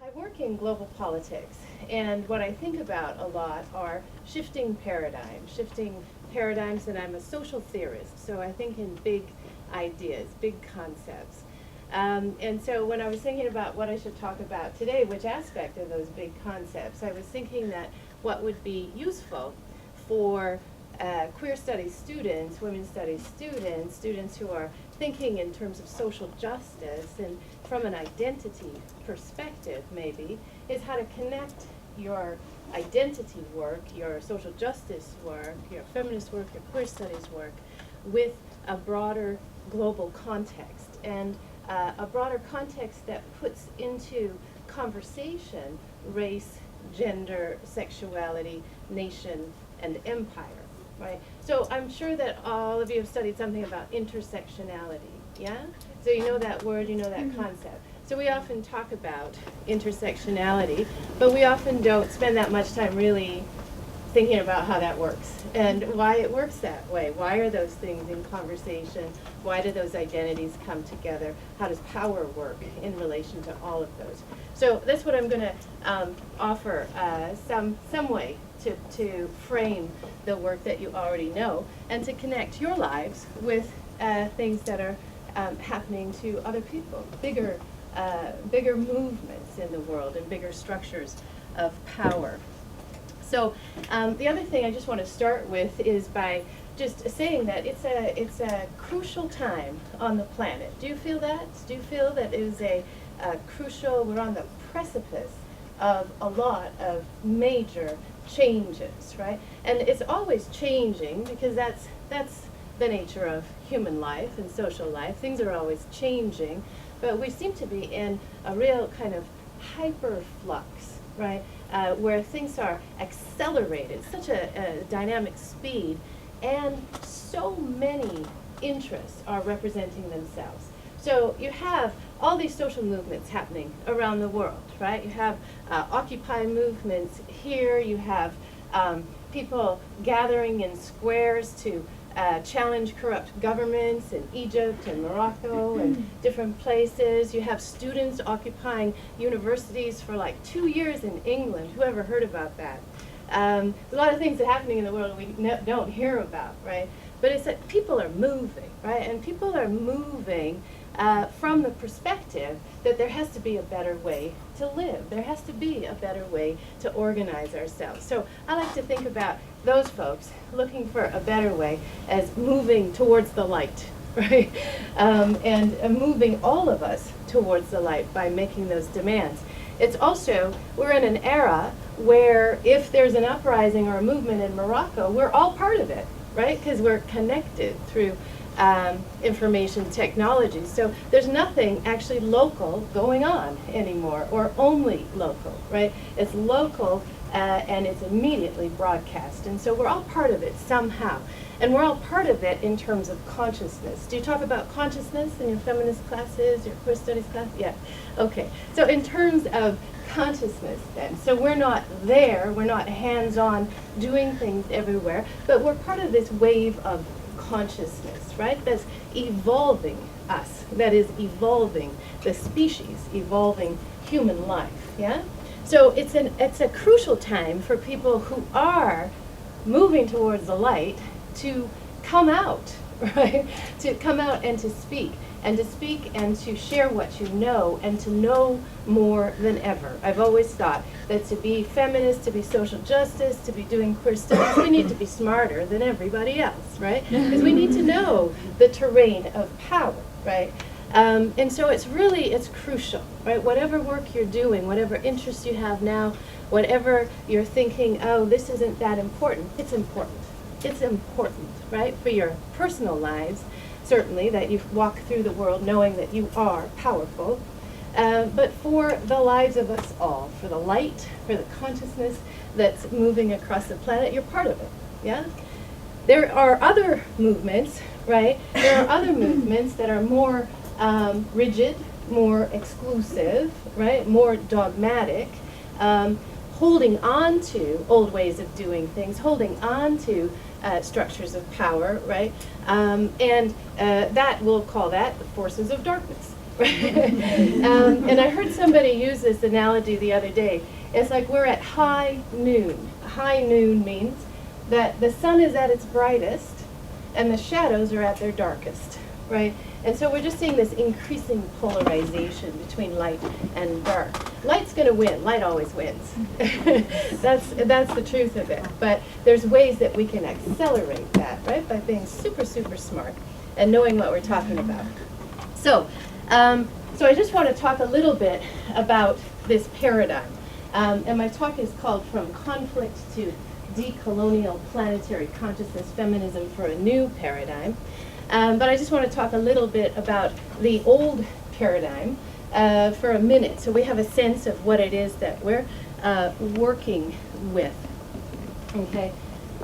I work in global politics, and what I think about a lot are shifting paradigms, and I'm a social theorist, so I think in big ideas, big concepts. And so when I was thinking about what I should talk about today, which aspect of those big concepts, I was thinking that what would be useful for queer studies students, women's studies students, students who are thinking in terms of social justice and from an identity perspective maybe, is how to connect your identity work, your social justice work, your feminist work, your queer studies work with a broader global context, and a broader context that puts into conversation race, gender, sexuality, nation, and empire. Right? So I'm sure that all of you have studied something about intersectionality, yeah? So you know that word, you know that concept. So we often talk about intersectionality, but we often don't spend that much time really thinking about how that works and why it works that way. Why are those things in conversation? Why do those identities come together? How does power work in relation to all of those? So that's what I'm going to offer some way to frame the work that you already know and to connect your lives with things that are happening to other people, bigger movements in the world and bigger structures of power. So the other thing I just want to start with is by just saying that it's a crucial time on the planet. Do you feel that? Do you feel that it is a crucial, we're on the precipice of a lot of major changes, right? And it's always changing because that's the nature of human life and social life. Things are always changing, but we seem to be in a real kind of hyper flux, right? Where things are accelerated, such a dynamic speed, and so many interests are representing themselves. So you have all these social movements happening around the world, right? You have Occupy movements here, you have people gathering in squares to challenge corrupt governments in Egypt and Morocco and different places. You have students occupying universities for like 2 years in England. Who ever heard about that? There's a lot of things that are happening in the world we don't hear about, right? But it's that people are moving, right? And people are moving from the perspective that there has to be a better way to live. There has to be a better way to organize ourselves. So I like to think about those folks looking for a better way as moving towards the light, right? And moving all of us towards the light by making those demands. It's also, we're in an era where if there's an uprising or a movement in Morocco, we're all part of it, right? Because we're connected through information technology. So there's nothing actually local going on anymore, or only local, right? It's local and it's immediately broadcast. And so we're all part of it somehow. And we're all part of it in terms of consciousness. Do you talk about consciousness in your feminist classes, your queer studies class? Yeah. Okay. So in terms of consciousness then, so we're not there, we're not hands-on doing things everywhere, but we're part of this wave of consciousness, right? That's evolving us, that is evolving the species, evolving human life, yeah? So it's a crucial time for people who are moving towards the light to come out, right? To come out and to speak and to share what you know and to know more than ever. I've always thought that to be feminist, to be social justice, to be doing queer studies, we need to be smarter than everybody else, right? Because we need to know the terrain of power, right? And so it's crucial, right? Whatever work you're doing, whatever interests you have now, whatever you're thinking, oh, this isn't that important, it's important. It's important, right? For your personal lives, certainly, that you walk through the world knowing that you are powerful, but for the lives of us all, for the light, for the consciousness that's moving across the planet, you're part of it, yeah? There are other movements, right? There are other movements that are more rigid, more exclusive, right? More dogmatic, holding on to old ways of doing things, holding on to structures of power, right? And that we'll call that the forces of darkness. And I heard somebody use this analogy the other day. It's like we're at high noon. High noon means that the sun is at its brightest and the shadows are at their darkest, right? And so we're just seeing this increasing polarization between light and dark. Light's going to win. Light always wins. That's the truth of it. But there's ways that we can accelerate that, right, by being super, super smart and knowing what we're talking about. So I just want to talk a little bit about this paradigm. And my talk is called From Conflict to Decolonial Planetary Consciousness, Feminism for a New Paradigm. But I just want to talk a little bit about the old paradigm for a minute, so we have a sense of what it is that we're working with. Okay,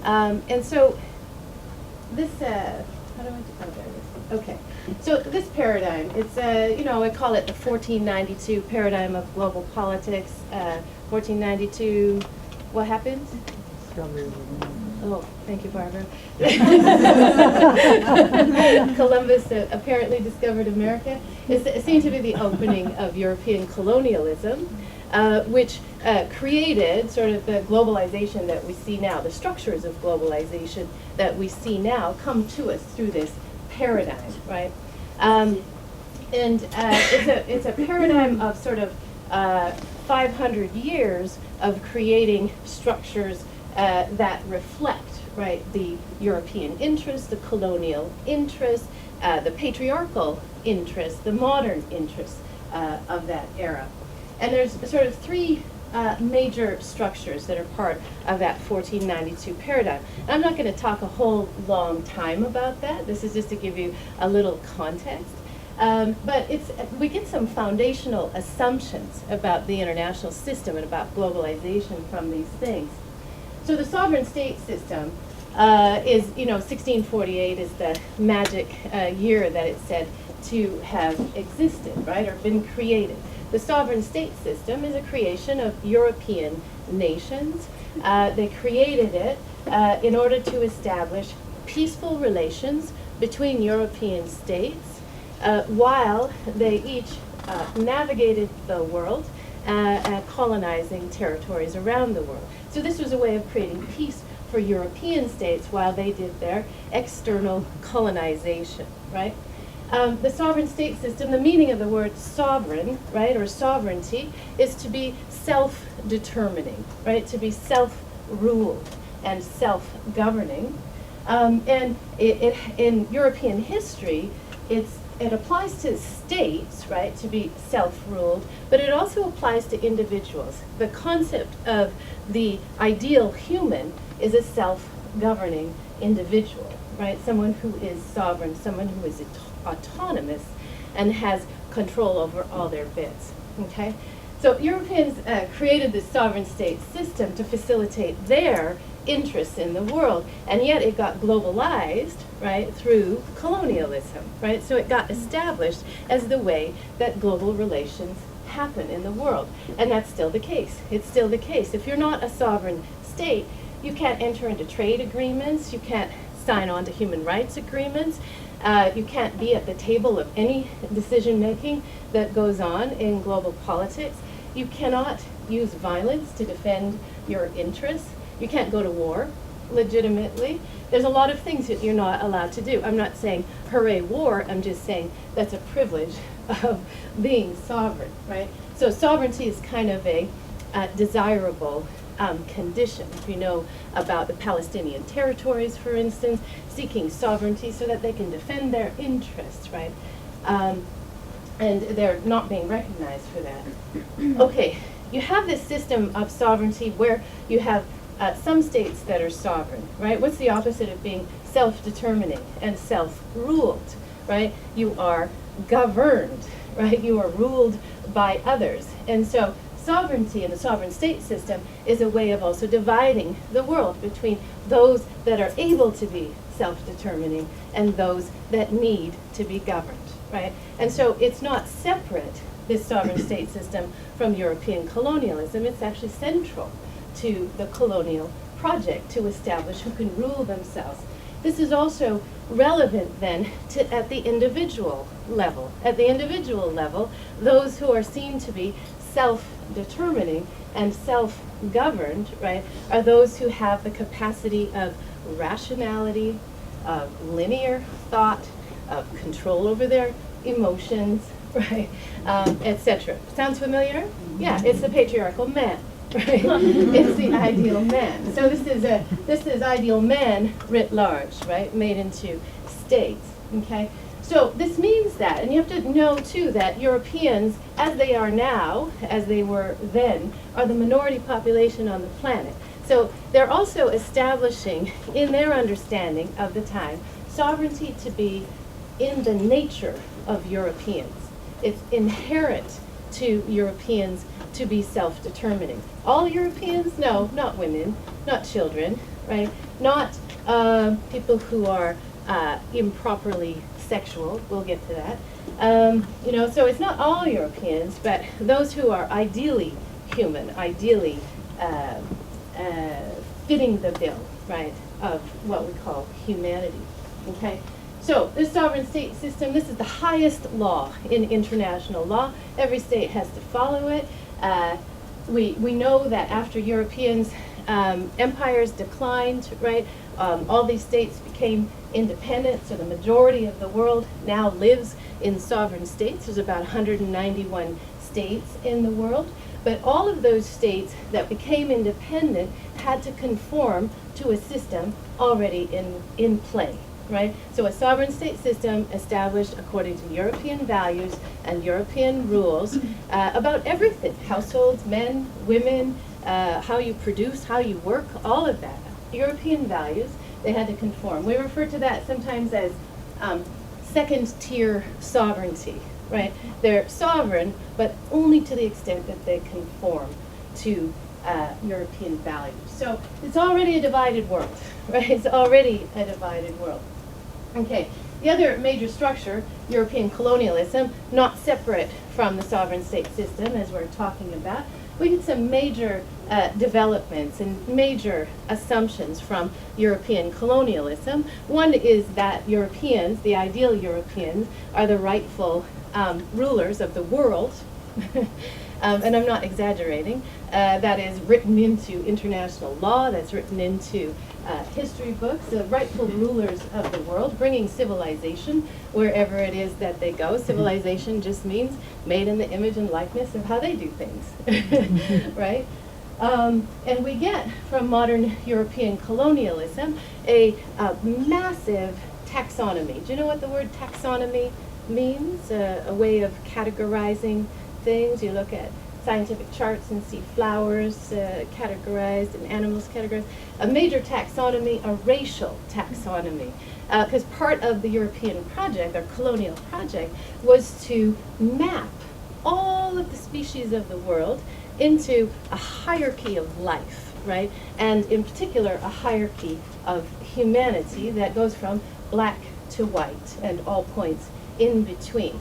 and so this, how do I do, oh, there it is. Okay, so this paradigm, it's, I call it the 1492 paradigm of global politics. 1492, what happened? Oh, thank you, Barbara. Columbus apparently discovered America. It seemed to be the opening of European colonialism, which created sort of the globalization that we see now. The structures of globalization that we see now come to us through this paradigm, right? And it's a paradigm of sort of 500 years of creating structures that reflect, right, the European interest, the colonial interest, the patriarchal interest, the modern interest of that era. And there's sort of three major structures that are part of that 1492 paradigm. And I'm not going to talk a whole long time about that. This is just to give you a little context. But we get some foundational assumptions about the international system and about globalization from these things. So the sovereign state system is, 1648 is the magic year that it's said to have existed, right, or been created. The sovereign state system is a creation of European nations. They created it in order to establish peaceful relations between European states while they each navigated the world, colonizing territories around the world. So this was a way of creating peace for European states while they did their external colonization, right? The sovereign state system, the meaning of the word sovereign, right, or sovereignty, is to be self-determining, right, to be self-ruled and self-governing. And in European history, it applies to states, right, to be self-ruled, but it also applies to individuals. The concept of the ideal human is a self-governing individual, right? Someone who is sovereign, someone who is autonomous and has control over all their bits, okay? So Europeans created this sovereign state system to facilitate their interests in the world, and yet it got globalized, right, through colonialism, right? So it got established as the way that global relations happen in the world, and that's still the case. It's still the case. If you're not a sovereign state, you can't enter into trade agreements, you can't sign on to human rights agreements, you can't be at the table of any decision making that goes on in global politics. You cannot use violence to defend your interests. You can't go to war legitimately. There's a lot of things that you're not allowed to do. I'm not saying hooray war, I'm just saying that's a privilege of being sovereign, right? So sovereignty is kind of a desirable condition. If you know about the Palestinian territories, for instance, seeking sovereignty so that they can defend their interests, right? And they're not being recognized for that. Okay, you have this system of sovereignty where you have some states that are sovereign, right? What's the opposite of being self-determining and self-ruled, right? You are governed, right? You are ruled by others. And so sovereignty in the sovereign state system is a way of also dividing the world between those that are able to be self-determining and those that need to be governed, right? And so it's not separate, this sovereign state system, from European colonialism. It's actually central to the colonial project to establish who can rule themselves. This is also relevant then to at the individual level. At the individual level, those who are seen to be self-determining and self-governed, right, are those who have the capacity of rationality, of linear thought, of control over their emotions, right, etc. Sounds familiar? Yeah, it's the patriarchal man, right? It's the ideal man. So this is ideal man writ large, right, made into states, okay? So this means that, and you have to know too that Europeans, as they are now, as they were then, are the minority population on the planet. So they're also establishing, in their understanding of the time, sovereignty to be in the nature of Europeans. It's inherent to Europeans to be self-determining. All Europeans? No, not women, not children, right? Not people who are improperly sexual. We'll get to that. You know, so it's not all Europeans, but those who are ideally human, ideally fitting the bill, right, of what we call humanity, okay? So this sovereign state system, this is the highest law in international law. Every state has to follow it. We know that after Europeans, empires declined, right? All these states became independent, so the majority of the world now lives in sovereign states. There's about 191 states in the world. But all of those states that became independent had to conform to a system already in play, right? So a sovereign state system established according to European values and European rules about everything, households, men, women, how you produce, how you work, all of that. European values, they had to conform. We refer to that sometimes as second-tier sovereignty, right? They're sovereign, but only to the extent that they conform to European values. So it's already a divided world, right? It's already a divided world. Okay, the other major structure, European colonialism, not separate from the sovereign state system as we're talking about. We get some major developments and major assumptions from European colonialism. One is that Europeans, the ideal Europeans, are the rightful rulers of the world. And I'm not exaggerating. That is written into international law, that's written into history books, the rightful rulers of the world, bringing civilization wherever it is that they go. Civilization just means made in the image and likeness of how they do things, right? And we get from modern European colonialism a massive taxonomy. Do you know what the word taxonomy means? A way of categorizing things. You look at scientific charts and see flowers categorized and animals categorized. A major taxonomy, a racial taxonomy. Because part of the European project, or colonial project, was to map all of the species of the world into a hierarchy of life, right? And in particular, a hierarchy of humanity that goes from black to white and all points in between.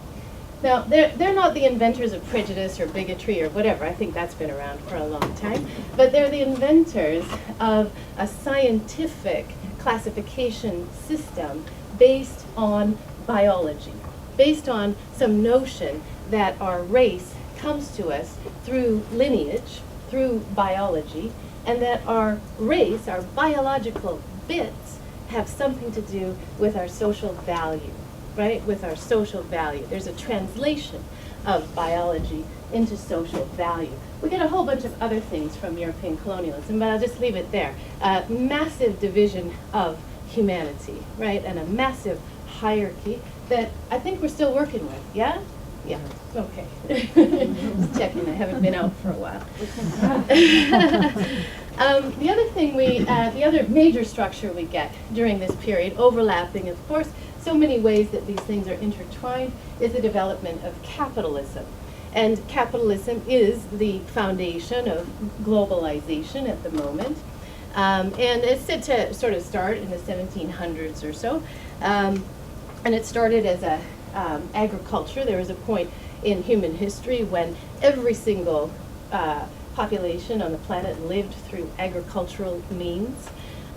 Now, they're not the inventors of prejudice or bigotry or whatever. I think that's been around for a long time. But they're the inventors of a scientific classification system based on biology, based on some notion that our race comes to us through lineage, through biology, and that our race, our biological bits, have something to do with our social value. Right, with our social value. There's a translation of biology into social value. We get a whole bunch of other things from European colonialism, but I'll just leave it there. Massive division of humanity, right, and a massive hierarchy that I think we're still working with, yeah? Yeah, okay. Just checking, I haven't been out for a while. The other thing the other major structure we get during this period, overlapping, of course, so many ways that these things are intertwined, is the development of capitalism. And capitalism is the foundation of globalization at the moment. And it's said to sort of start in the 1700s or so. And it started as a agriculture. There was a point in human history when every single population on the planet lived through agricultural means.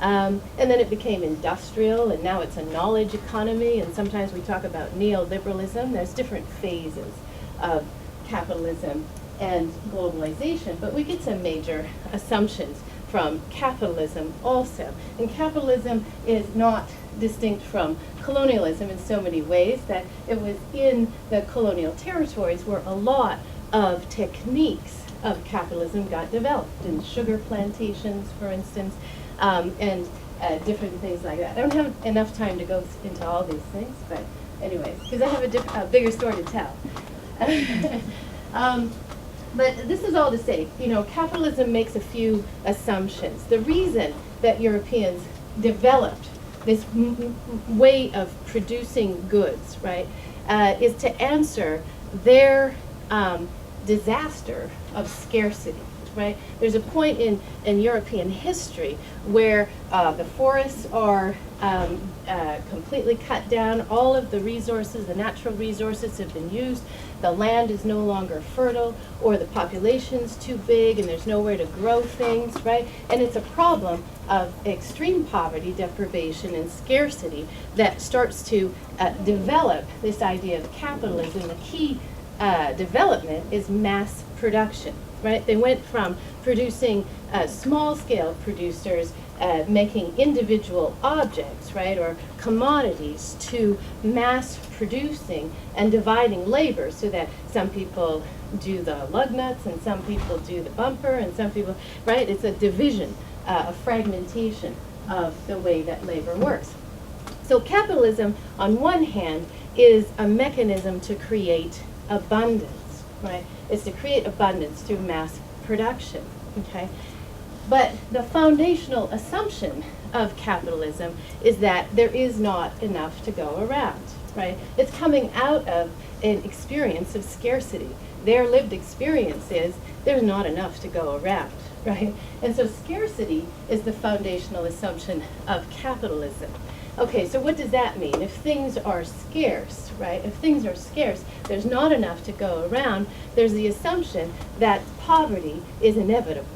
And then it became industrial, and now it's a knowledge economy, and sometimes we talk about neoliberalism. There's different phases of capitalism and globalization, but we get some major assumptions from capitalism also. And capitalism is not distinct from colonialism in so many ways that it was in the colonial territories where a lot of techniques of capitalism got developed, in sugar plantations, for instance, and different things like that. I don't have enough time to go into all these things, but anyways, because I have a bigger story to tell. But this is all to say, you know, capitalism makes a few assumptions. The reason that Europeans developed this way of producing goods, right, is to answer their disaster of scarcity, right? There's a point in European history where the forests are completely cut down. All of the resources, the natural resources, have been used. The land is no longer fertile, or the population's too big and there's nowhere to grow things, right? And it's a problem of extreme poverty, deprivation, and scarcity that starts to develop this idea of capitalism. The key development is mass production, right? They went from producing small-scale producers making individual objects, right, or commodities, to mass producing and dividing labor so that some people do the lug nuts and some people do the bumper and some people, right? It's a division, a fragmentation of the way that labor works. So capitalism, on one hand, is a mechanism to create abundance, right? It's to create abundance through mass production, okay? But the foundational assumption of capitalism is that there is not enough to go around, right? It's coming out of an experience of scarcity. Their lived experience is there's not enough to go around, right? And so scarcity is the foundational assumption of capitalism. Okay, so what does that mean? If things are scarce, right? If things are scarce, there's not enough to go around. There's the assumption that poverty is inevitable,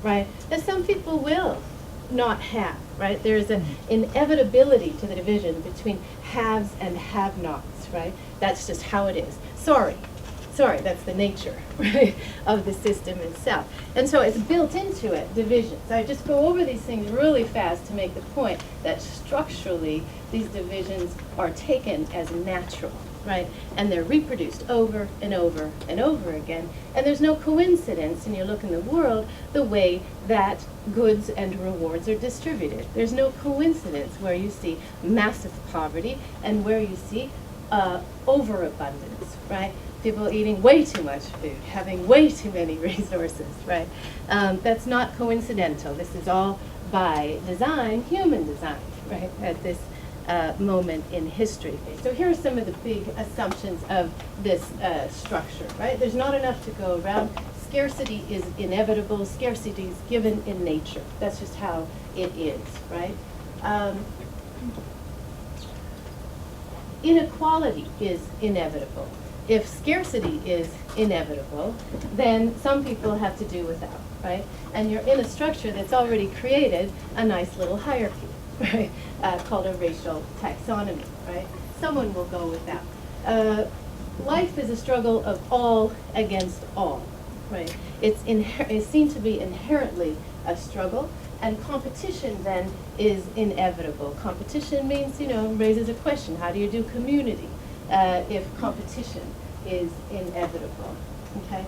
right? That some people will not have, right? There's an inevitability to the division between haves and have-nots, right? That's just how it is. Sorry, that's the nature, right, of the system itself. And so it's built into it, divisions. I just go over these things really fast to make the point that structurally these divisions are taken as natural, right? And they're reproduced over and over and over again. And there's no coincidence, when you look in the world, the way that goods and rewards are distributed. There's no coincidence where you see massive poverty and where you see overabundance, right? People eating way too much food, having way too many resources, right? That's not coincidental. This is all by design, human design, right, at this moment in history. So here are some of the big assumptions of this structure, right? There's not enough to go around. Scarcity is inevitable. Scarcity is given in nature. That's just how it is, right? Inequality is inevitable. If scarcity is inevitable, then some people have to do without, right? And you're in a structure that's already created a nice little hierarchy, right? Called a racial taxonomy, right? Someone will go without. Life is a struggle of all against all, right? It's seen to be inherently a struggle, and competition then is inevitable. Competition means, you know, raises a question. How do you do community if competition is inevitable, okay?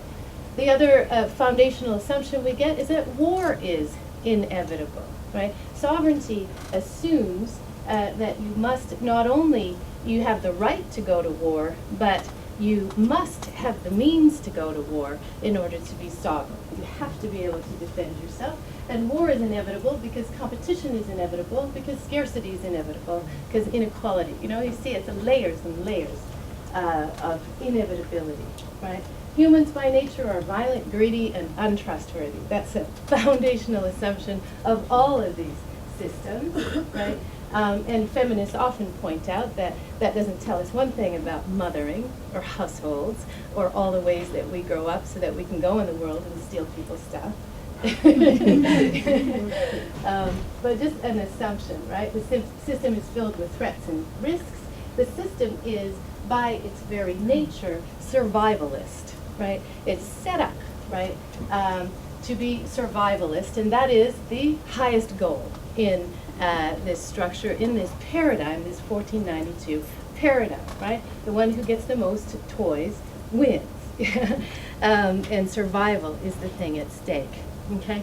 The other foundational assumption we get is that war is inevitable, right? Sovereignty assumes that you must not only, you have the right to go to war, but you must have the means to go to war in order to be sovereign. You have to be able to defend yourself. And war is inevitable because competition is inevitable, because scarcity is inevitable, because inequality. You know, you see it's layers and layers of inevitability, right? Humans by nature are violent, greedy, and untrustworthy. That's a foundational assumption of all of these systems, right? And feminists often point out that that doesn't tell us one thing about mothering or households or all the ways that we grow up so that we can go in the world and steal people's stuff. But just an assumption, right? The system is filled with threats and risks. The system is, by its very nature, survivalist, right? It's set up, right, to be survivalist, and that is the highest goal in this structure, in this paradigm, this 1492 paradigm, right? The one who gets the most toys wins. And survival is the thing at stake, okay?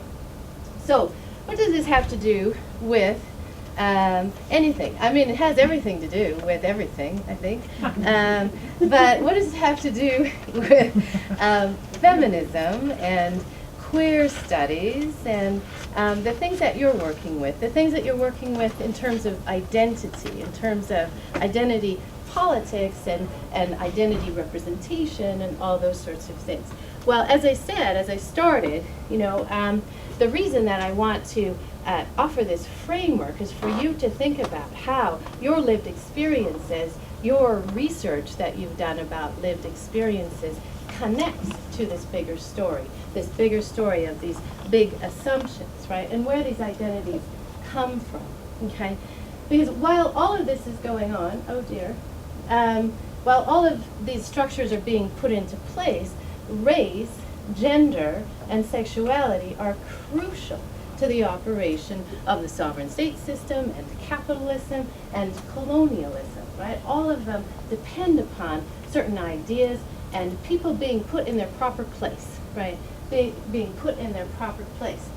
So what does this have to do with anything? I mean, it has everything to do with everything, I think. But what does it have to do with feminism and queer studies and the things that you're working with, in terms of identity, in terms of identity politics and identity representation and all those sorts of things? Well, as I said, as I started, you know, the reason that I want to offer this framework is for you to think about how your lived experiences, your research that you've done about lived experiences connects to this bigger story of these big assumptions, right? And where these identities come from, okay? Because while all of this is going on, oh dear, while all of these structures are being put into place, race, gender, and sexuality are crucial to the operation of the sovereign state system and capitalism and colonialism, right? All of them depend upon certain ideas and people being put in their proper place, right? Being put in their proper place.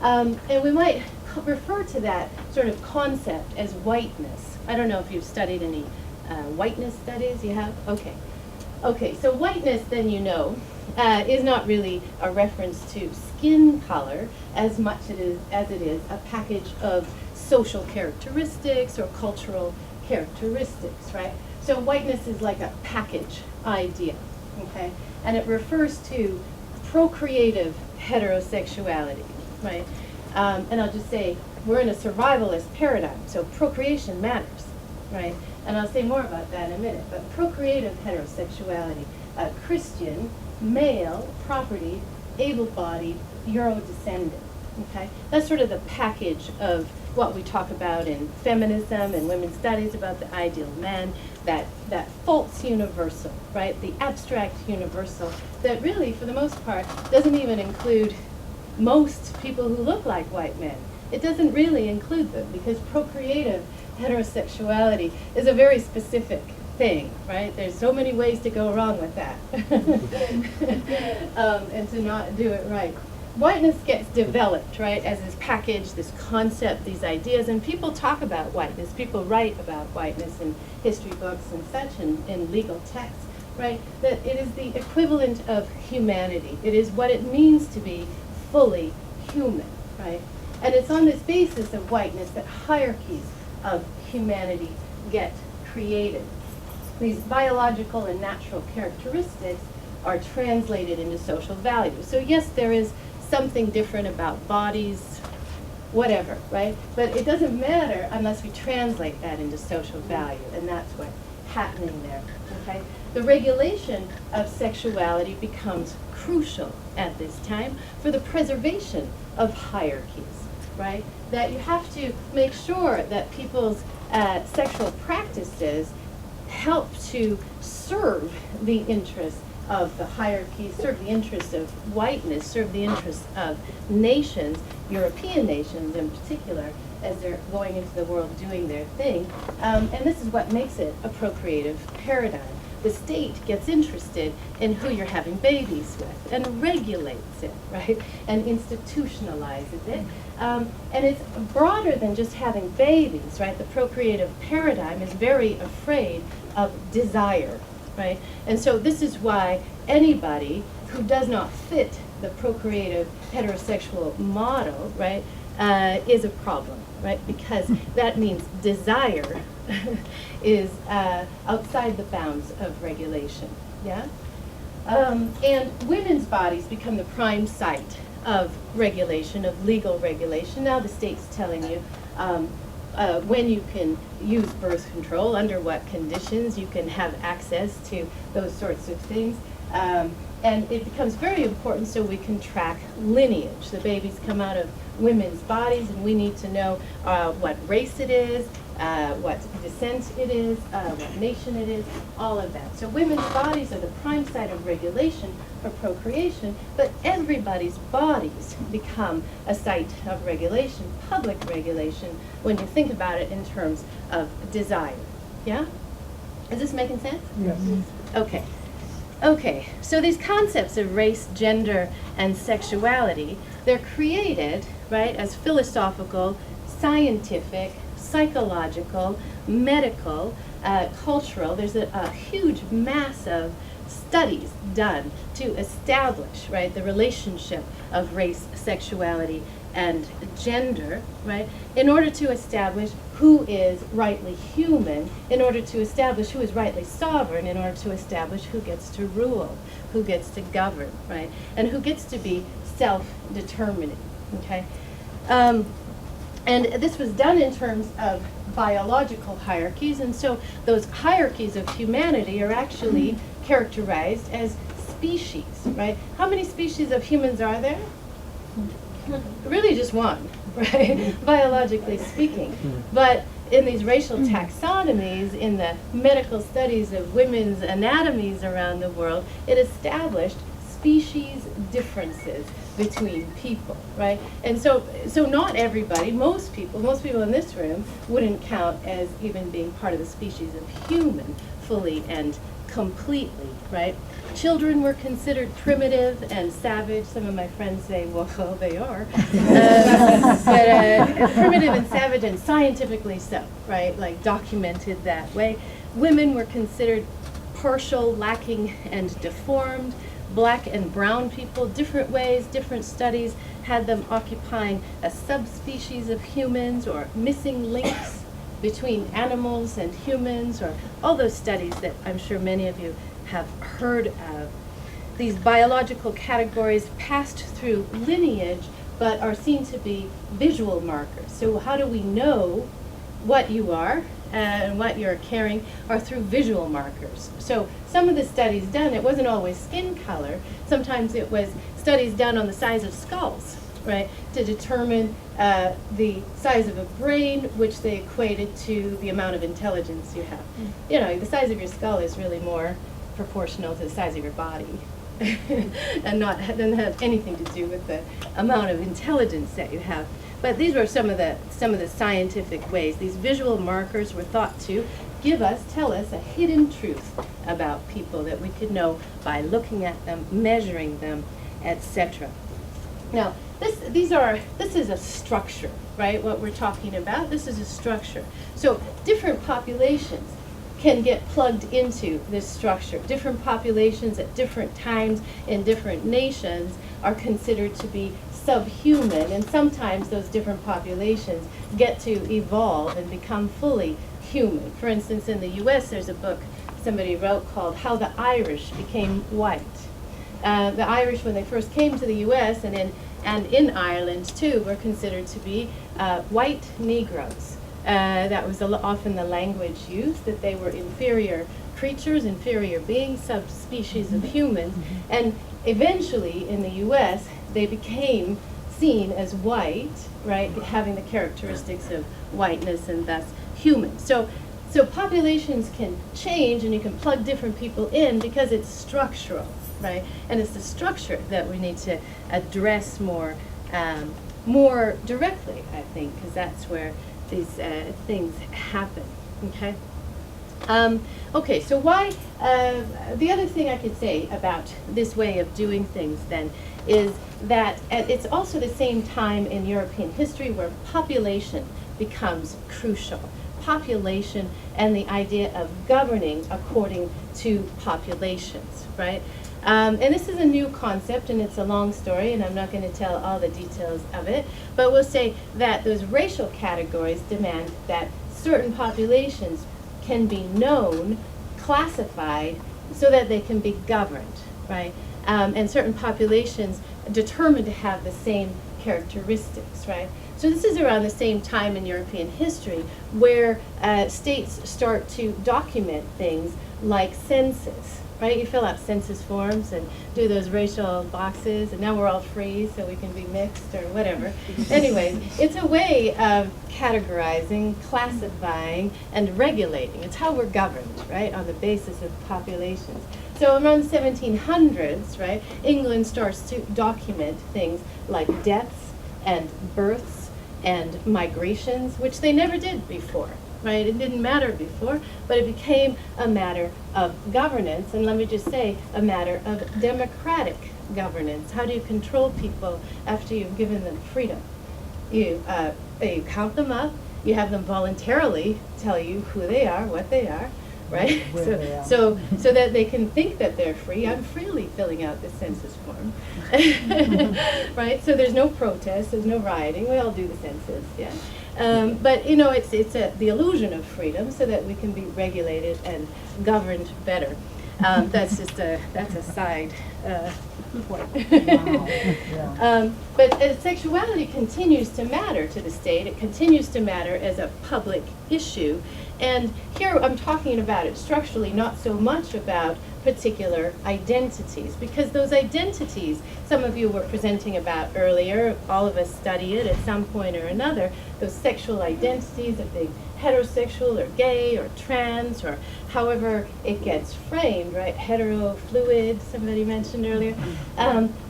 And we might refer to that sort of concept as whiteness. I don't know if you've studied any whiteness studies. You have? Okay. Okay, so whiteness, then you know, is not really a reference to skin color as much as it is a package of social characteristics or cultural characteristics, right? So whiteness is like a package idea, okay? And it refers to procreative heterosexuality, right? And I'll just say, we're in a survivalist paradigm, so procreation matters, right? And I'll say more about that in a minute, but procreative heterosexuality, Christian, male, property, able-bodied, Euro-descendant, okay? That's sort of the package of what we talk about in feminism and women's studies about the ideal man, that false universal, right? The abstract universal that really, for the most part, doesn't even include most people who look like white men. It doesn't really include them because procreative heterosexuality is a very specific thing, right? There's so many ways to go wrong with that and to not do it right. Whiteness gets developed, right, as this package, this concept, these ideas, and people talk about whiteness. People write about whiteness in history books and such, and in legal texts, right? That it is the equivalent of humanity. It is what it means to be fully human, right? And it's on this basis of whiteness that hierarchies of humanity get created. These biological and natural characteristics are translated into social values. So yes, there is something different about bodies, whatever, right? But it doesn't matter unless we translate that into social value, and that's what's happening there, okay? The regulation of sexuality becomes crucial at this time for the preservation of hierarchies, right? That you have to make sure that people's sexual practices help to serve the interests of the hierarchy, serve the interests of whiteness, serve the interests of nations, European nations in particular, as they're going into the world doing their thing. And this is what makes it a procreative paradigm. The state gets interested in who you're having babies with and regulates it, right? And institutionalizes it. And it's broader than just having babies, right? The procreative paradigm is very afraid of desire, right? And so this is why anybody who does not fit the procreative heterosexual model, right, is a problem, right? Because that means desire is outside the bounds of regulation, yeah? And women's bodies become the prime site of regulation, of legal regulation. Now the state's telling you when you can use birth control, under what conditions you can have access to those sorts of things. And it becomes very important so we can track lineage. The babies come out of women's bodies, and we need to know what race it is, what descent it is, what nation it is, all of that. So women's bodies are the prime site of regulation for procreation, but everybody's bodies become a site of regulation, public regulation, when you think about it in terms of desire. Yeah? Is this making sense? Yes. Okay. Okay, so these concepts of race, gender, and sexuality, they're created, right, as philosophical, scientific, psychological, medical, cultural. There's a huge mass of studies done to establish, right, the relationship of race, sexuality, and gender, right, in order to establish who is rightly human, in order to establish who is rightly sovereign, in order to establish who gets to rule, who gets to govern, right, and who gets to be self-determining, okay? And this was done in terms of biological hierarchies, and so those hierarchies of humanity are actually characterized as species, right? How many species of humans are there? Really just one, right? Biologically speaking. But in these racial taxonomies, in the medical studies of women's anatomies around the world, it established species differences between people, right? And so not everybody, most people in this room wouldn't count as even being part of the species of human fully and completely, right? Children were considered primitive and savage. Some of my friends say, well, they are. But primitive and savage, and scientifically so, right? Like documented that way. Women were considered partial, lacking, and deformed. Black and brown people, different ways, different studies had them occupying a subspecies of humans, or missing links between animals and humans, or all those studies that I'm sure many of you have heard of. These biological categories passed through lineage, but are seen to be visual markers. So how do we know what you are and what you're carrying are through visual markers. So some of the studies done, it wasn't always skin color. Sometimes it was studies done on the size of skulls, right, to determine the size of a brain, which they equated to the amount of intelligence you have. You know, the size of your skull is really more proportional to the size of your body. And doesn't have anything to do with the amount of intelligence that you have. But these were some of the scientific ways. These visual markers were thought to tell us a hidden truth about people that we could know by looking at them, measuring them, etc. Now, this is a structure, right? What we're talking about, this is a structure. So different populations can get plugged into this structure. Different populations at different times in different nations are considered to be subhuman, and sometimes those different populations get to evolve and become fully human. For instance, in the US, there's a book somebody wrote called How the Irish Became White. The Irish, when they first came to the US and in Ireland too, were considered to be white Negroes. That was often the language used, that they were inferior creatures, inferior beings, subspecies of humans, and eventually in the US they became seen as white, right, having the characteristics of whiteness and thus human. So populations can change, and you can plug different people in because it's structural, right? And it's the structure that we need to address more directly, I think, because that's where these things happen, okay? Okay, so why, the other thing I could say about this way of doing things then is that it's also the same time in European history where population becomes crucial. Population and the idea of governing according to populations, right? And this is a new concept, and it's a long story, and I'm not going to tell all the details of it, but we'll say that those racial categories demand that certain populations can be known, classified, so that they can be governed, right? And certain populations determined to have the same characteristics, right? So this is around the same time in European history where states start to document things like census, right? You fill out census forms and do those racial boxes, and now we're all free, so we can be mixed or whatever. Anyways, it's a way of categorizing, classifying, and regulating. It's how we're governed, right, on the basis of populations. So around 1700s, right, England starts to document things like deaths and births and migrations, which they never did before. Right? It didn't matter before, but it became a matter of governance, and let me just say, a matter of democratic governance. How do you control people after you've given them freedom? You count them up, you have them voluntarily tell you who they are, what they are, right? So that they can think that they're free. I'm freely filling out this census form, right? So there's no protest, there's no rioting. We all do the census, yeah. But you know, it's the illusion of freedom, so that we can be regulated and governed better. That's a side point. But sexuality continues to matter to the state. It continues to matter as a public issue. And here I'm talking about it structurally, not so much about particular identities, because those identities, some of you were presenting about earlier, all of us study it at some point or another, those sexual identities of being heterosexual or gay or trans or however it gets framed, right? Hetero, fluid, somebody mentioned earlier.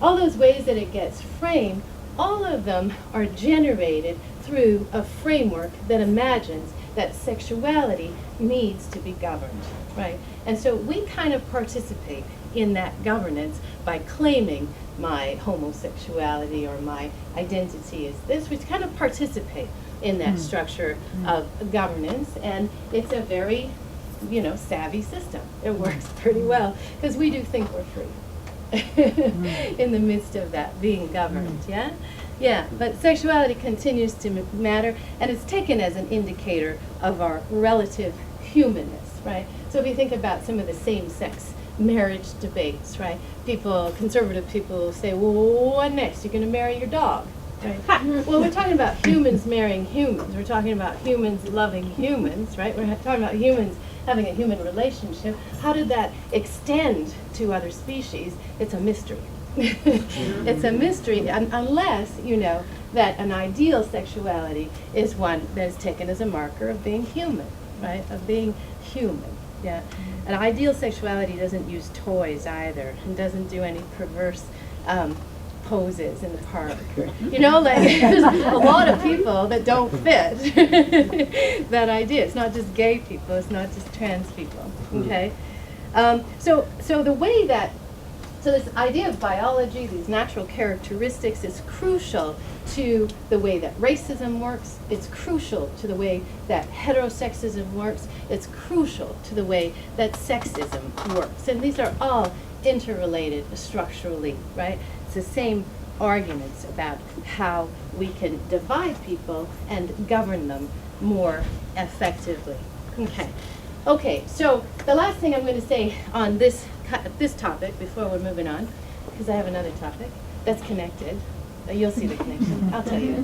All those ways that it gets framed, all of them are generated through a framework that imagines that sexuality needs to be governed, right? And so we kind of participate in that governance by claiming my homosexuality or my identity is this. We kind of participate in that structure of governance, and it's a very, you know, savvy system. It works pretty well because we do think we're free in the midst of that being governed, yeah? Yeah, but sexuality continues to matter, and it's taken as an indicator of our relative humanness, right? So if you think about some of the same-sex marriage debates, right? Conservative people say, well, what next? You're going to marry your dog, right? Well, we're talking about humans marrying humans. We're talking about humans loving humans, right? We're talking about humans having a human relationship. How did that extend to other species? It's a mystery. It's a mystery, unless you know that an ideal sexuality is one that is taken as a marker of being human, right? Of being human, yeah. An ideal sexuality doesn't use toys either, and doesn't do any perverse poses in the park. You know, like there's a lot of people that don't fit that idea. It's not just gay people, it's not just trans people, okay? So the way that So this idea of biology, these natural characteristics, is crucial to the way that racism works. It's crucial to the way that heterosexism works. It's crucial to the way that sexism works. And these are all interrelated structurally, right? It's the same arguments about how we can divide people and govern them more effectively. Okay, so the last thing I'm going to say on this topic before we're moving on, because I have another topic that's connected. You'll see the connection, I'll tell you.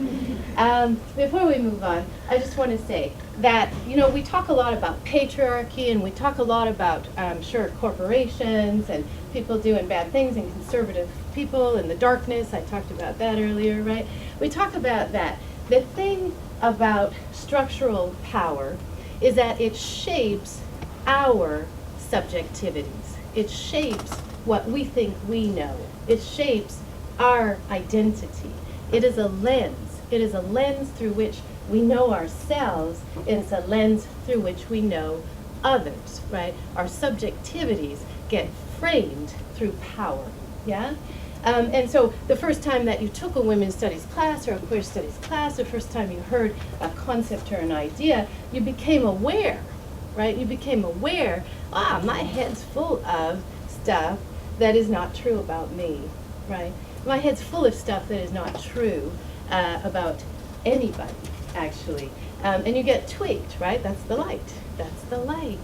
Before we move on, I just want to say that, you know, we talk a lot about patriarchy, and we talk a lot about, sure, corporations and people doing bad things and conservative people and the darkness. I talked about that earlier, right? We talk about that. The thing about structural power is that it shapes our subjectivities. It shapes what we think we know. It shapes our identity. It is a lens. It is a lens through which we know ourselves. It's a lens through which we know others, right? Our subjectivities get framed through power, yeah? And so the first time that you took a women's studies class or a queer studies class, the first time you heard a concept or an idea, you became aware, right? You became aware, my head's full of stuff that is not true about me, right? My head's full of stuff that is not true about anybody, actually. And you get tweaked, right? That's the light. That's the light.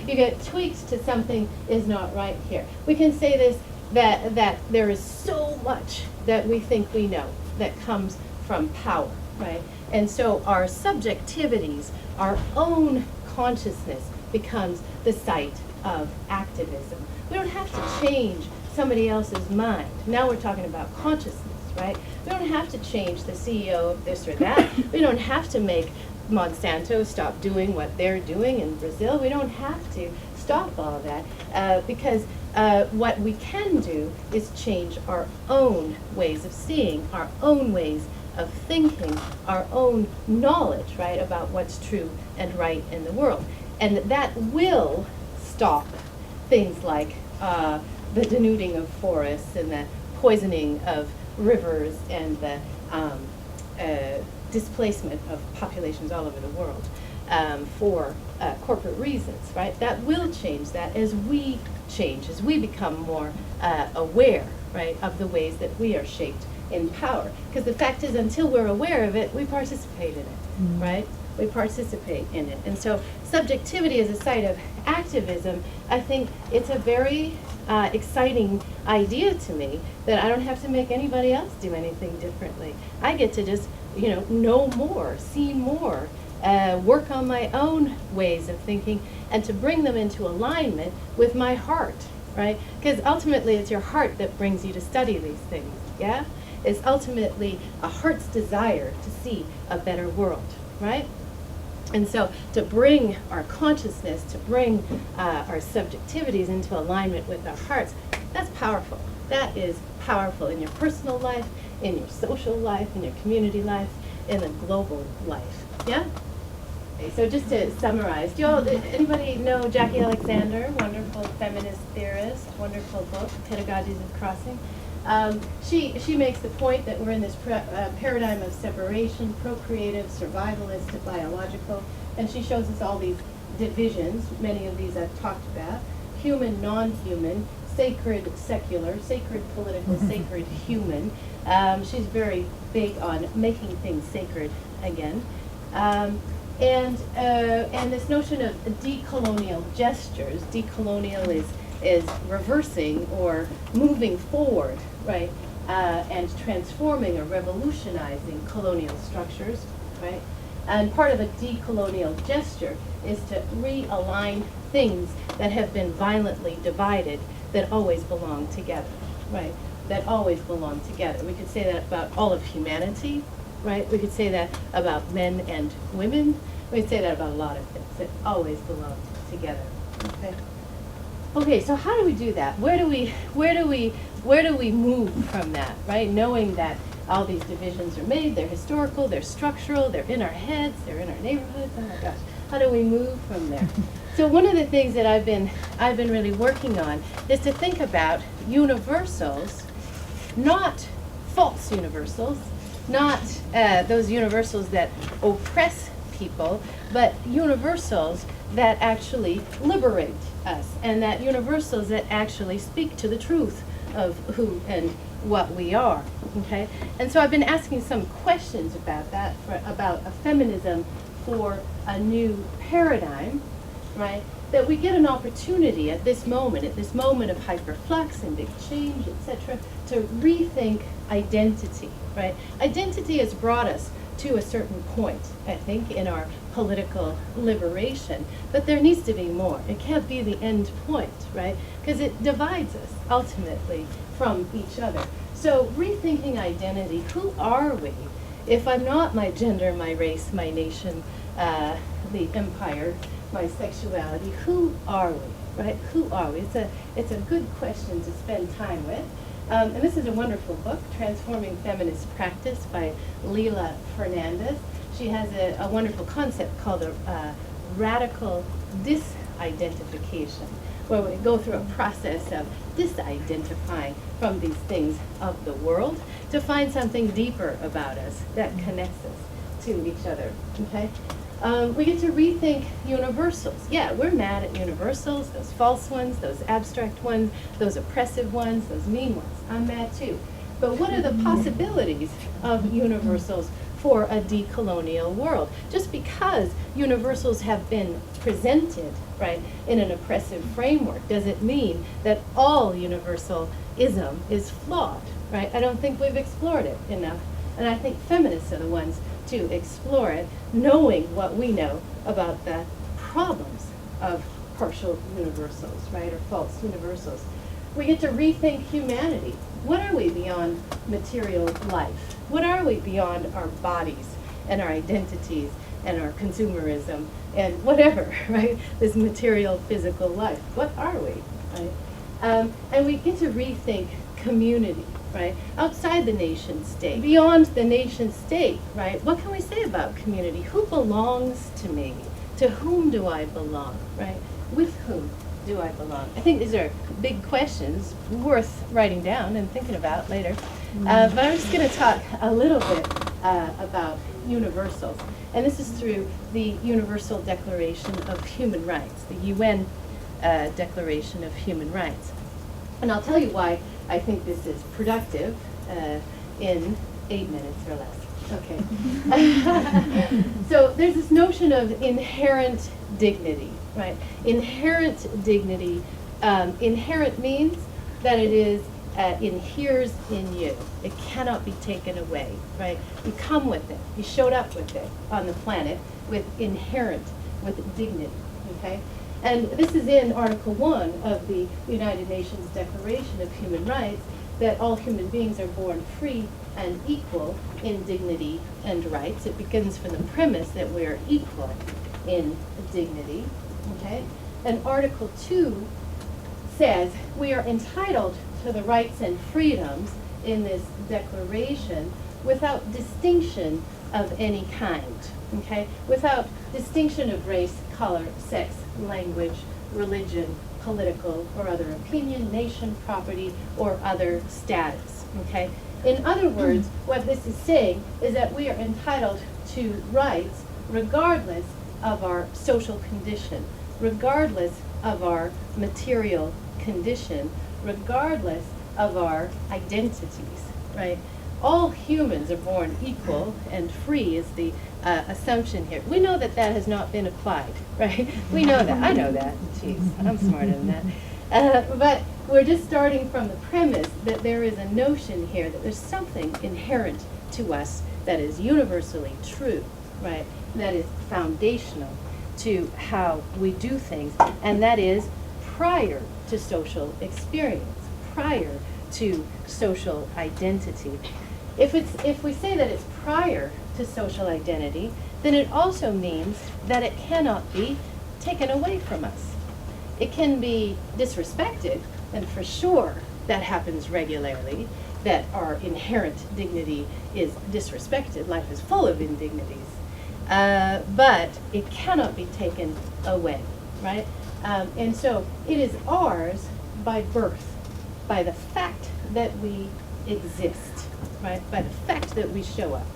You get tweaked to something is not right here. We can say this, that there is so much that we think we know that comes from power, right? And so our subjectivities, our own consciousness becomes the site of activism. We don't have to change somebody else's mind. Now we're talking about consciousness, right? We don't have to change the CEO of this or that. We don't have to make Monsanto stop doing what they're doing in Brazil. We don't have to stop all that because what we can do is change our own ways of seeing, our own ways of thinking, our own knowledge, right, about what's true and right in the world. And that will stop things like the denuding of forests and the poisoning of rivers and the displacement of populations all over the world for corporate reasons, right? That will change that as we change, as we become more aware, right, of the ways that we are shaped in power. Because the fact is, until we're aware of it, we participate in it, right? We participate in it. And so subjectivity as a site of activism, I think it's a very exciting idea to me that I don't have to make anybody else do anything differently. I get to just, know more, see more, work on my own ways of thinking, and to bring them into alignment with my heart, right? Because ultimately it's your heart that brings you to study these things, yeah? It's ultimately a heart's desire to see a better world, right? And so to bring our consciousness, to bring our subjectivities into alignment with our hearts, that's powerful. That is powerful in your personal life, in your social life, in your community life, in the global life. Yeah? Okay, so just to summarize, anybody know Jackie Alexander, wonderful feminist theorist, wonderful book, Pedagogies of Crossing? She makes the point that we're in this paradigm of separation, procreative, survivalist, biological, and she shows us all these divisions. Many of these I've talked about: human, non-human, sacred, secular, sacred, political, sacred, human. She's very big on making things sacred again, and this notion of decolonial gestures. Decolonial is reversing or moving forward, right, and transforming or revolutionizing colonial structures, right? And part of a decolonial gesture is to realign things that have been violently divided that always belong together, right? That always belong together. We could say that about all of humanity, right? We could say that about men and women. We could say that about a lot of things that always belong together, okay? Okay, so how do we do that? Where do we move from that, right? Knowing that all these divisions are made, they're historical, they're structural, they're in our heads, they're in our neighborhoods. Oh my gosh, how do we move from there? So one of the things that I've been really working on is to think about universals, not false universals, not those universals that oppress people, but universals that actually liberate us, and that universals that actually speak to the truth of who and what we are, okay? And so I've been asking some questions about that, about a feminism for a new paradigm, right? That we get an opportunity at this moment of hyperflux and big change, etc., to rethink identity, right? Identity has brought us to a certain point, I think, in our political liberation, but there needs to be more. It can't be the end point, right? Because it divides us ultimately from each other. So rethinking identity, who are we? If I'm not my gender, my race, my nation, the empire, my sexuality, who are we, right? Who are we? It's a good question to spend time with. And this is a wonderful book, Transforming Feminist Practice by Leila Fernandez. She has a wonderful concept called a radical disidentification, where we go through a process of disidentifying from these things of the world to find something deeper about us that connects us to each other, okay? We get to rethink universals. Yeah, we're mad at universals, those false ones, those abstract ones, those oppressive ones, those mean ones. I'm mad too. But what are the possibilities of universals for a decolonial world? Just because universals have been presented, right, in an oppressive framework, does it mean that all universalism is flawed, right? I don't think we've explored it enough. And I think feminists are the ones to explore it, knowing what we know about the problems of partial universals, right, or false universals. We get to rethink humanity. What are we beyond material life? What are we beyond our bodies and our identities and our consumerism and whatever, right? This material, physical life. What are we, right? And we get to rethink community, right? Outside the nation state, beyond the nation state, right? What can we say about community? Who belongs to me? To whom do I belong, right? With whom do I belong? I think these are big questions worth writing down and thinking about later. But I'm just going to talk a little bit about universals. And this is through the Universal Declaration of Human Rights, the UN Declaration of Human Rights. And I'll tell you why I think this is productive in 8 minutes or less. Okay. So there's this notion of inherent dignity, right? Inherent dignity. Inherent means that it is inheres in you. It cannot be taken away, right? You come with it. You showed up with it on the planet with inherent, with dignity, okay? And this is in Article 1 of the United Nations Declaration of Human Rights, that all human beings are born free and equal in dignity and rights. It begins from the premise that we are equal in dignity, okay? And Article 2 says we are entitled to the rights and freedoms in this declaration without distinction of any kind, okay? Without distinction of race, color, sex, language, religion, political or other opinion, nation, property, or other status, okay? In other words, what this is saying is that we are entitled to rights regardless of our social condition, regardless of our material condition, regardless of our identities, right? All humans are born equal and free is the assumption here. We know that that has not been applied, right? We know that. I know that. Jeez, I'm smarter than that. But we're just starting from the premise that there is a notion here that there's something inherent to us that is universally true, right? That is foundational to how we do things, and that is prior to social experience, prior to social identity. If we say that it's prior to social identity, then it also means that it cannot be taken away from us. It can be disrespected, and for sure that happens regularly, that our inherent dignity is disrespected. Life is full of indignities. But it cannot be taken away, right? And so it is ours by birth, by the fact that we exist, right? By the fact that we show up.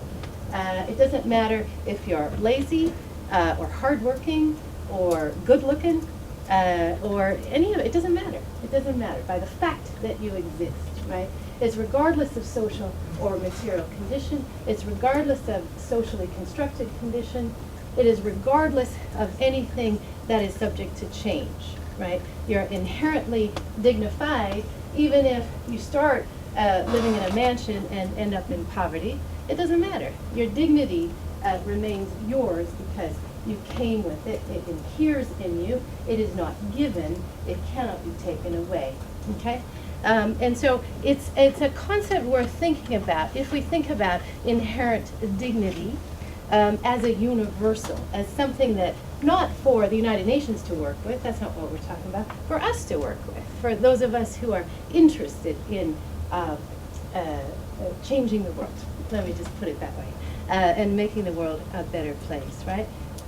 It doesn't matter if you're lazy or hardworking or good-looking or any of it. It doesn't matter. It doesn't matter. By the fact that you exist, right? It's regardless of social or material condition. It's regardless of socially constructed condition. It is regardless of anything that is subject to change, right? You're inherently dignified even if you start living in a mansion and end up in poverty. It doesn't matter. Your dignity remains yours because you came with it. It inheres in you. It is not given. It cannot be taken away, okay? And so it's a concept worth thinking about if we think about inherent dignity as a universal, as something that not for the United Nations to work with, that's not what we're talking about, for us to work with, for those of us who are interested in changing the world. Let me just put it that way, and making the world a better place, right?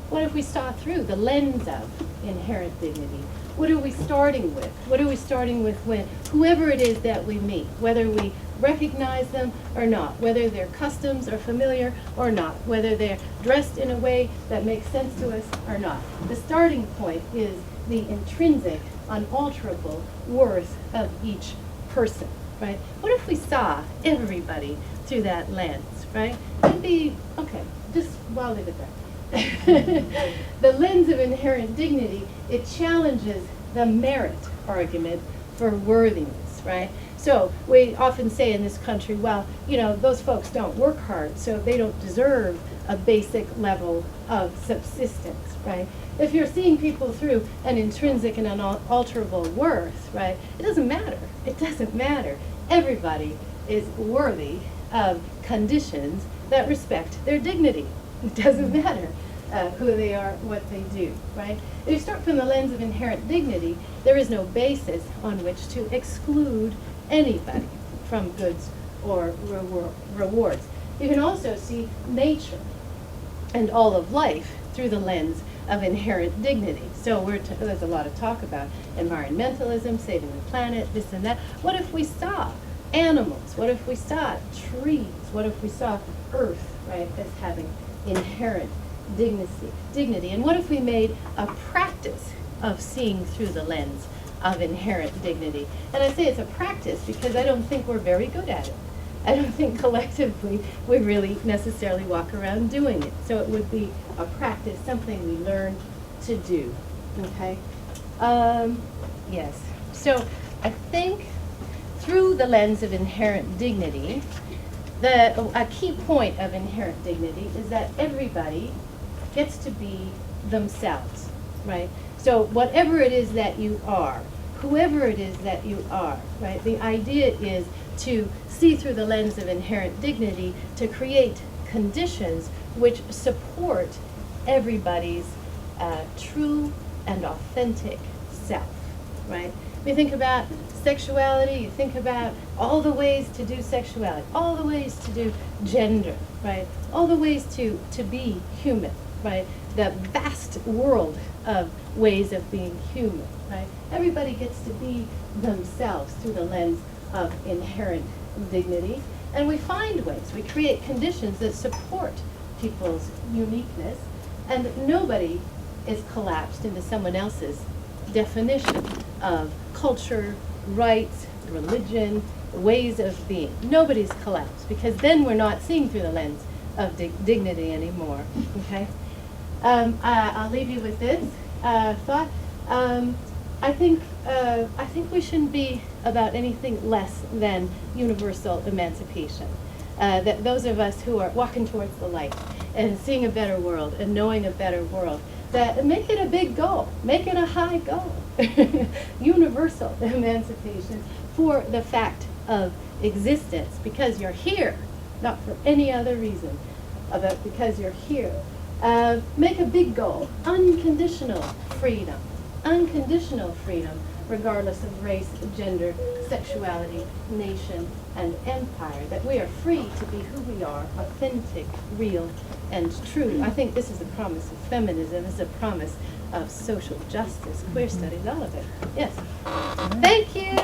What if we saw through the lens of inherent dignity? What are we starting with? What are we starting with when whoever it is that we meet, whether we recognize them or not, whether their customs are familiar or not, whether they're dressed in a way that makes sense to us or not. The starting point is the intrinsic, unalterable worth of each person, right? What if we saw everybody through that lens, right? It'd be, okay, just, well, I'll leave it there. The lens of inherent dignity, it challenges the merit argument for worthiness, right? So we often say in this country, well, you know, those folks don't work hard, so they don't deserve a basic level of subsistence, right? If you're seeing people through an intrinsic and unalterable worth, right, it doesn't matter. It doesn't matter. Everybody is worthy of conditions that respect their dignity. It doesn't matter who they are, what they do, right? If you start from the lens of inherent dignity, there is no basis on which to exclude anybody from goods or rewards. You can also see nature and all of life through the lens of inherent dignity. So there's a lot of talk about environmentalism, saving the planet, this and that. What if we saw animals? What if we saw trees? What if we saw Earth, right, as having inherent dignity? And what if we made a practice of seeing through the lens of inherent dignity? And I say it's a practice because I don't think we're very good at it. I don't think collectively we really necessarily walk around doing it. So it would be a practice, something we learn to do, okay? Yes, so I think through the lens of inherent dignity, a key point of inherent dignity is that everybody gets to be themselves, right? So whatever it is that you are, whoever it is that you are, right? The idea is to see through the lens of inherent dignity to create conditions which support everybody's true and authentic self, right? We think about sexuality, you think about all the ways to do sexuality, all the ways to do gender, right? All the ways to be human, right? The vast world of ways of being human, right? Everybody gets to be themselves through the lens of inherent dignity, and we find ways, we create conditions that support people's uniqueness, and nobody is collapsed into someone else's definition of culture, rights, religion, ways of being. Nobody's collapsed, because then we're not seeing through the lens of dignity anymore, okay? I'll leave you with this thought. I think we shouldn't be about anything less than universal emancipation. That those of us who are walking towards the light and seeing a better world and knowing a better world, that make it a big goal, make it a high goal. Universal emancipation for the fact of existence, because you're here, not for any other reason, but because you're here. Make a big goal, unconditional freedom, regardless of race, gender, sexuality, nation, and empire, that we are free to be who we are, authentic, real, and true. I think this is the promise of feminism, this is a promise of social justice. Queer studies, all of it. Yes. Thank you.